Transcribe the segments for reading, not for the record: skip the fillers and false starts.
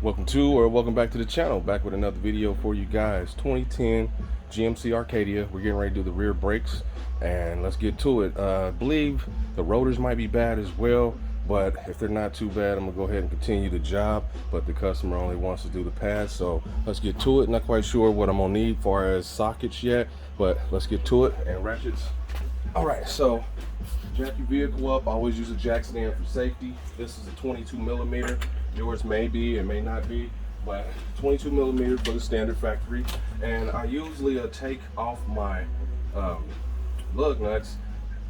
Welcome back to the channel. Back with another video for you guys. 2010 GMC Arcadia. We're getting ready to do the rear brakes, and let's get to it. I believe the rotors might be bad as well, but if they're not too bad, I'm gonna go ahead and continue the job. But the customer only wants to do the pads, so let's get to it. Not quite sure what I'm gonna need as far as sockets yet, but let's get to it. And ratchets. All right, so jack your vehicle up. Always use a jack stand for safety. This is a 22 millimeter. Yours may be, it may not be, but 22 millimeters for the standard factory. And I usually take off my lug nuts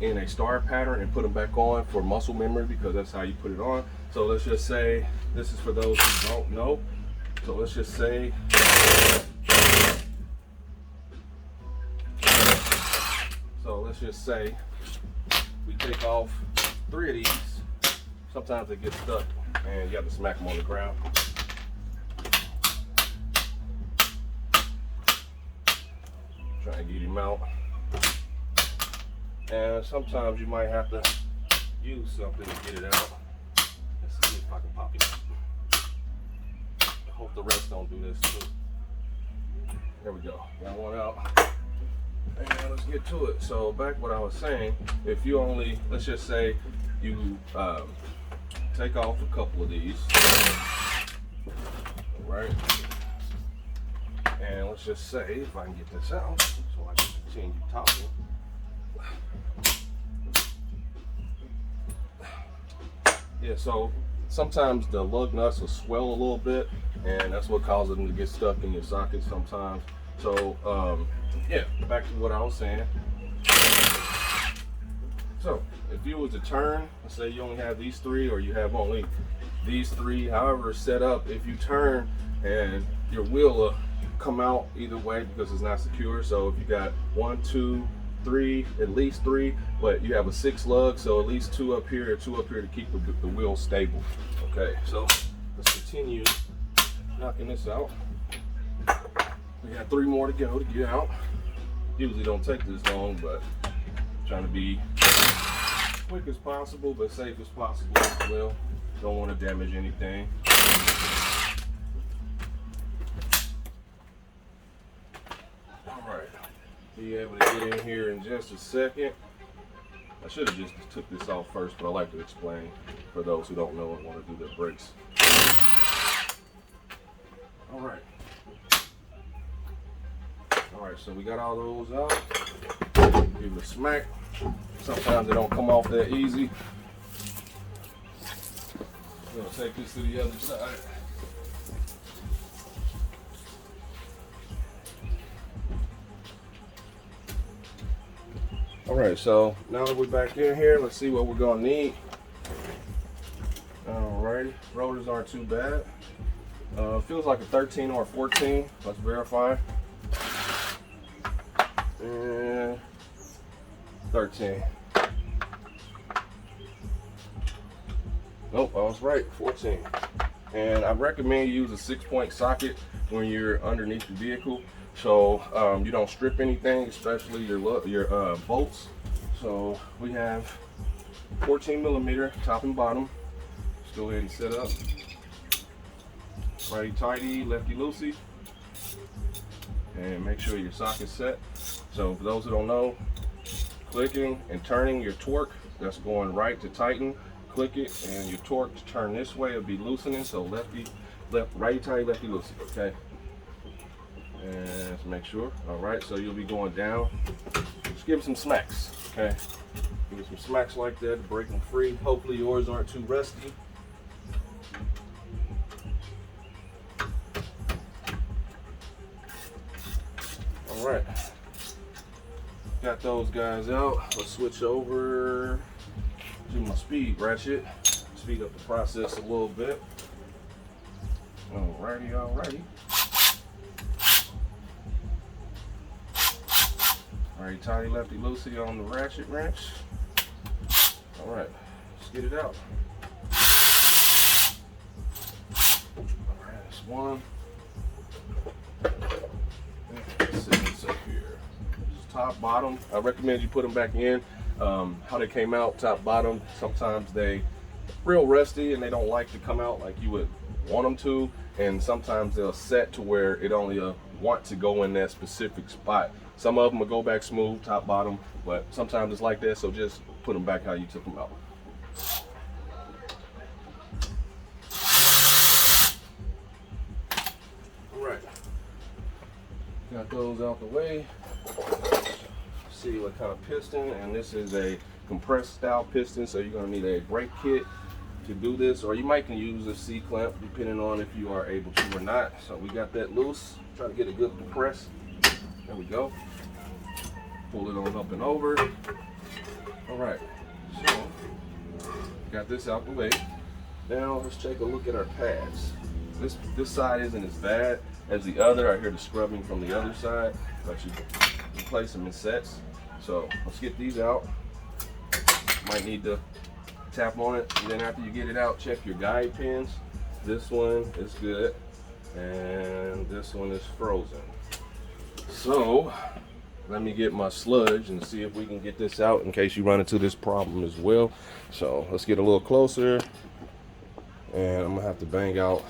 in a star pattern and put them back on for muscle memory, because that's how you put it on. So let's just say, this is for those who don't know. So let's just say, we take off 3 of these. Sometimes they get stuck and you have to smack them on the ground. Try and get him out. And sometimes you might have to use something to get it out. Let's see if I can pop it out. I hope the rest don't do this too. There we go. Got one out. And let's get to it. So back what I was saying, if you only, let's just say you take off a couple of these, all right, and let's just say, if I can get this out so I can continue talking. Yeah, so sometimes the lug nuts will swell a little bit, and that's what causes them to get stuck in your socket sometimes. So yeah, back to what I was saying. So if you was to turn, let's say you only have these 3, or you have only these 3, however it's set up, if you turn and your wheel will come out either way because it's not secure. So if you got 1, 2, 3, at least 3, but you have a 6 lug, so at least 2 up here and 2 up here to keep the wheel stable. Okay, so let's continue knocking this out. We got 3 more to go to get out. Usually don't take this long, but I'm trying to be quick as possible, but safe as possible as well. Don't want to damage anything. All right, be able to get in here in just a second. I should have just took this off first, but I like to explain for those who don't know and want to do their brakes. All right. All right, so we got all those out. Give it a smack. Sometimes they don't come off that easy. I'm gonna take this to the other side. All right, so now that we're back in here, let's see what we're gonna need. All righty, rotors aren't too bad. Feels like a 13 or a 14. Let's verify. And 13. Nope, I was right, 14. And I recommend you use a 6-point socket when you're underneath the vehicle, so you don't strip anything, especially your bolts. So we have 14 millimeter top and bottom. Let's go ahead and set up. Righty tighty, lefty loosey, and make sure your socket's set. So for those who don't know, clicking and turning your torque, that's going right to tighten. Click it, and your torque to turn this way will be loosening. So righty tighty, lefty loosey. Okay. And let's make sure. All right. So you'll be going down. Just give it some smacks. Okay. Give it some smacks like that to break them free. Hopefully yours aren't too rusty. All right. Got those guys out. Let's switch over to my speed ratchet. Speed up the process a little bit. Alrighty, alrighty. Alright, tighty lefty loosey on the ratchet wrench. Alright, let's get it out. Alright, that's one. Top, bottom. I recommend you put them back in. How they came out, top, bottom. Sometimes they real rusty and they don't like to come out like you would want them to, and sometimes they'll set to where it only want to go in that specific spot. Some of them will go back smooth, top, bottom, but sometimes it's like that, so just put them back how you took them out. All right, got those out the way. See what kind of piston, and this is a compressed style piston, so you're going to need a brake kit to do this, or you might can use a C-clamp depending on if you are able to or not. So we got that loose, try to get a good compress. There we go. Pull it on up and over. All right, so got this out the way. Now let's take a look at our pads. This side isn't as bad as the other. I hear the scrubbing from the other side, but you place them in sets. So let's get these out. Might need to tap on it, and then after you get it out, check your guide pins. This one is good, and this one is frozen. So let me get my sludge and see if we can get this out in case you run into this problem as well. So let's get a little closer, and I'm gonna have to bang out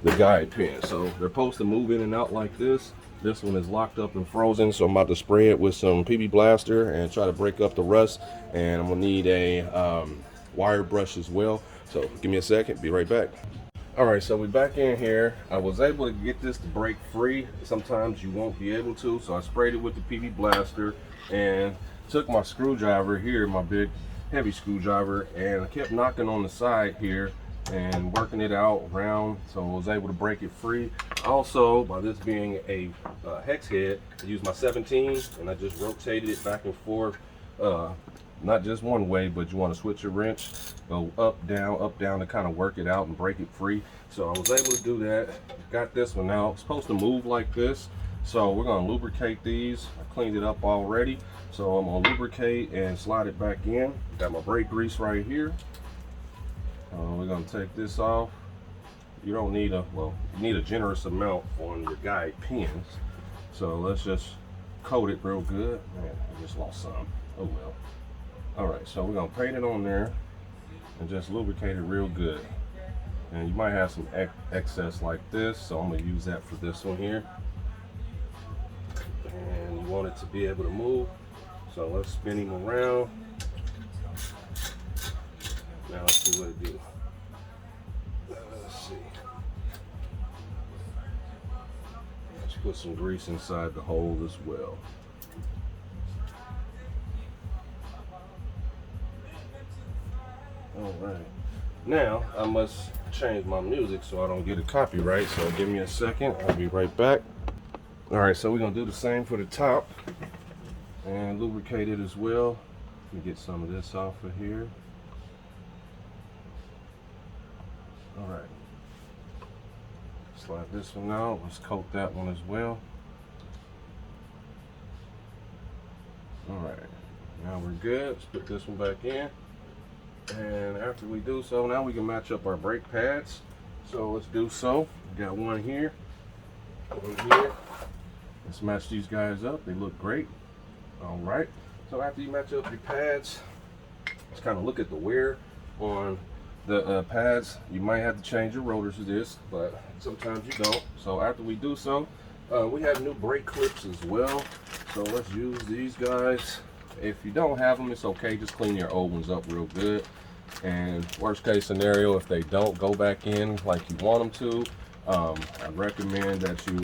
the guide pin. So they're supposed to move in and out like this. This one is locked up and frozen, so I'm about to spray it with some PB Blaster and try to break up the rust. And I'm gonna need a wire brush as well. So give me a second, be right back. All right, so we're back in here. I was able to get this to break free. Sometimes you won't be able to, so I sprayed it with the PB Blaster and took my screwdriver here, my big heavy screwdriver, and I kept knocking on the side here and working it out around, so I was able to break it free. Also, by this being a hex head, I used my 17 and I just rotated it back and forth, not just one way, but you want to switch your wrench, go up down to kind of work it out and break it free. So I was able to do that. Got this one out. It's supposed to move like this, so we're going to lubricate these. I cleaned it up already, so I'm going to lubricate and slide it back in. Got my brake grease right here. We're going to take this off. You don't need you need a generous amount on your guide pins. So let's just coat it real good. Man, I just lost some. Oh well. All right, so we're going to paint it on there and just lubricate it real good. And you might have some excess like this, so I'm going to use that for this one here. And you want it to be able to move, so let's spin him around. Now let's see what it do. Let's see. Let's put some grease inside the hole as well. All right. Now I must change my music so I don't get a copyright. So give me a second. I'll be right back. All right. So we're gonna do the same for the top and lubricate it as well. Let me get some of this off of here. All right, slide this one out. Let's coat that one as well. All right, now we're good. Let's put this one back in. And after we do so, now we can match up our brake pads. So let's do so. We got one here, one here. Let's match these guys up. They look great. All right, so after you match up your pads, let's kind of look at the wear on the pads. You might have to change your rotors to this, but sometimes you don't. So after we do so, we have new brake clips as well. So let's use these guys. If you don't have them, it's okay. Just clean your old ones up real good. And worst case scenario, if they don't go back in like you want them to, I recommend that you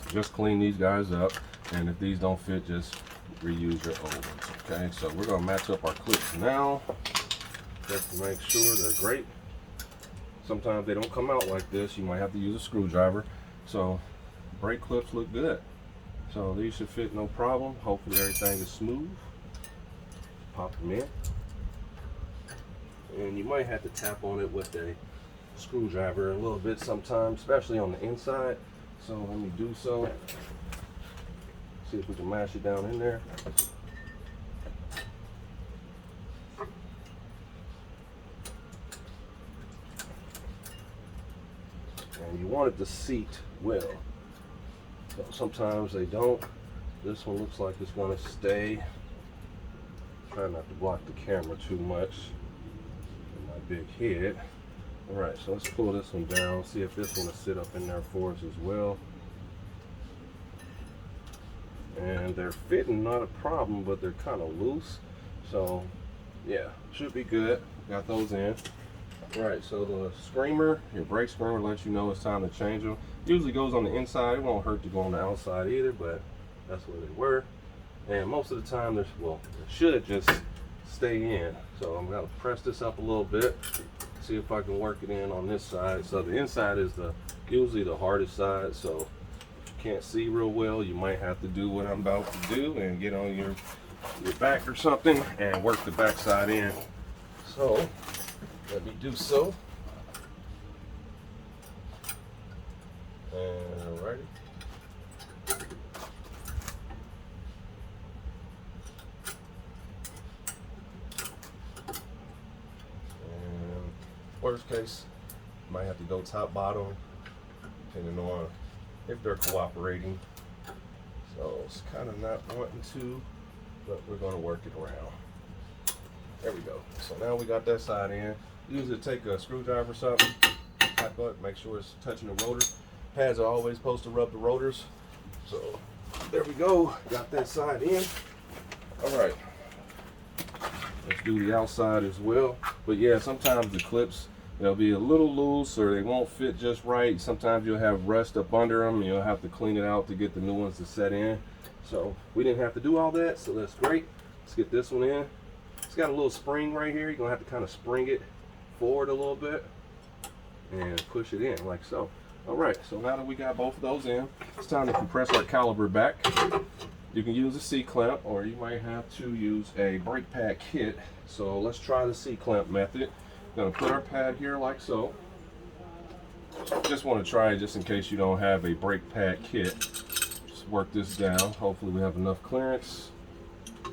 just clean these guys up. And if these don't fit, just reuse your old ones. Okay, so we're gonna match up our clips now, just to make sure they're great. Sometimes they don't come out like this. You might have to use a screwdriver. So brake clips look good. So these should fit no problem. Hopefully everything is smooth. Pop them in. And you might have to tap on it with a screwdriver a little bit sometimes, especially on the inside. So let me do so. See if we can mash it down in there. And you want it to seat well. So sometimes they don't. This one looks like it's going to stay. Try not to block the camera too much with my big head. All right, so let's pull this one down, see if this one will sit up in there for us as well. And they're fitting, not a problem, but they're kind of loose. So yeah, should be good. Got those in. All right, so the screamer, your brake screamer, lets you know it's time to change them. Usually goes on the inside. It won't hurt to go on the outside either, but that's where they were. And most of the time, there's, well, it should just stay in. So I'm gonna press this up a little bit, see if I can work it in on this side. So the inside is usually the hardest side. So if you can't see real well, you might have to do what I'm about to do and get on your back or something and work the back side in. So let me do so. And alrighty. And worst case, might have to go top bottom, depending on if they're cooperating. So it's kind of not wanting to, but we're going to work it around. There we go. So now we got that side in. Usually take a screwdriver or something, tap it, make sure it's touching the rotor. Pads are always supposed to rub the rotors. So there we go. Got that side in. All right. Let's do the outside as well. But yeah, sometimes the clips, they'll be a little loose or they won't fit just right. Sometimes you'll have rust up under them and you'll have to clean it out to get the new ones to set in. So we didn't have to do all that, so that's great. Let's get this one in. It's got a little spring right here. You're gonna have to kind of spring it forward a little bit and push it in like so. All right, so now that we got both of those in, it's time to compress our caliper back. You can use a C-clamp or you might have to use a brake pad kit. So let's try the C-clamp method. Gonna put our pad here like so. Just want to try it just in case you don't have a brake pad kit. Just work this down. Hopefully we have enough clearance.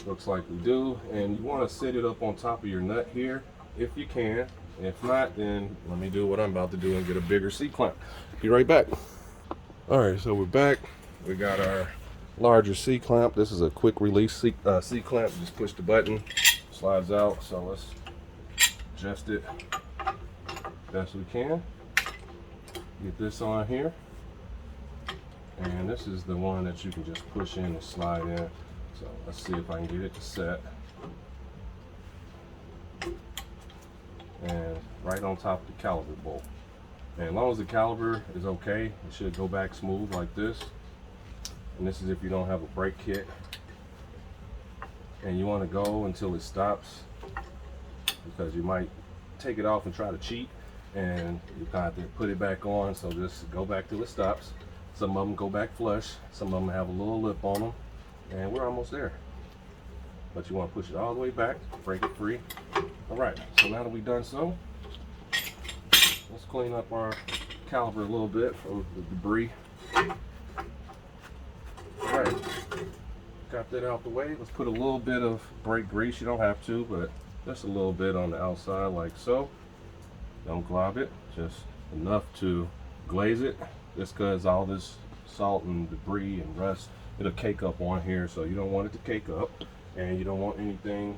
Looks like we do. And you want to set it up on top of your nut here if you can. If not, then let me do what I'm about to do and get a bigger C-clamp. Be right back. All right, so we're back. We got our larger C-clamp. This is a quick release C-clamp. Just push the button, slides out. So let's adjust it best we can. Get this on here. And this is the one that you can just push in and slide in. So let's see if I can get it to set. And right on top of the caliper bolt. And as long as the caliper is okay, it should go back smooth like this. And this is if you don't have a brake kit. And you want to go until it stops, because you might take it off and try to cheat, and you got to put it back on. So just go back till it stops. Some of them go back flush, some of them have a little lip on them, and we're almost there. But you want to push it all the way back, break it free. All right, so now that we've done so, let's clean up our caliper a little bit from the debris. All right, got that out the way. Let's put a little bit of brake grease. You don't have to, but just a little bit on the outside like so. Don't glob it, just enough to glaze it. Just because all this salt and debris and rust, it'll cake up on here, so you don't want it to cake up, and you don't want anything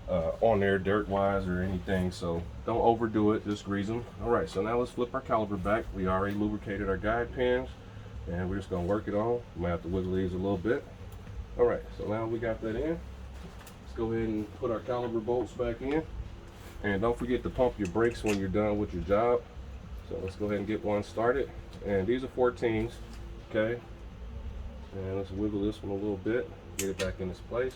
on there dirt wise or anything, so don't overdo it, just grease them. All right, so now let's flip our caliper back. We already lubricated our guide pins, and we're just gonna work it on. We might have to wiggle these a little bit. All right, so now we got that in. Let's go ahead and put our caliper bolts back in, and don't forget to pump your brakes when you're done with your job. So let's go ahead and get one started. And these are 14s, okay? And let's wiggle this one a little bit, get it back in its place.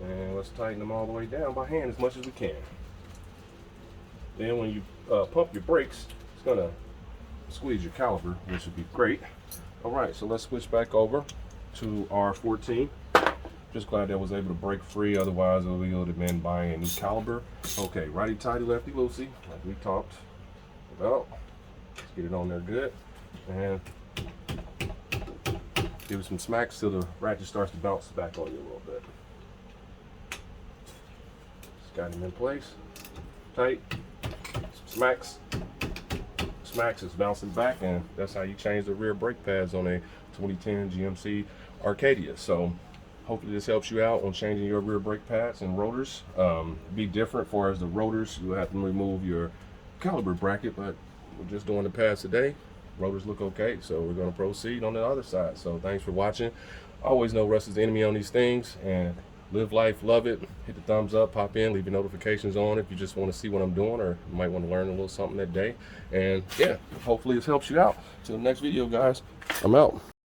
And let's tighten them all the way down by hand as much as we can. Then when you pump your brakes, it's gonna squeeze your caliper, which would be great. All right, so let's switch back over to our 14. Just glad that was able to break free, otherwise we would have been buying a new caliper. Okay, righty tighty, lefty loosey, like we talked about. Let's get it on there good. And give it some smacks till the ratchet starts to bounce back on you a little bit. Just got him in place. Tight. Some smacks. Smacks is bouncing back, and that's how you change the rear brake pads on a 2010 GMC Arcadia. So hopefully this helps you out on changing your rear brake pads and rotors. Be different as far as the rotors. You have to remove your caliber bracket, but we're just doing the pads today. Rotors look okay, so we're going to proceed on the other side. So thanks for watching. Always know rust is the enemy on these things, and live life, love it. Hit the thumbs up, pop in, leave your notifications on if you just want to see what I'm doing, or you might want to learn a little something that day. And yeah, hopefully this helps you out. Till the next video, guys, I'm out.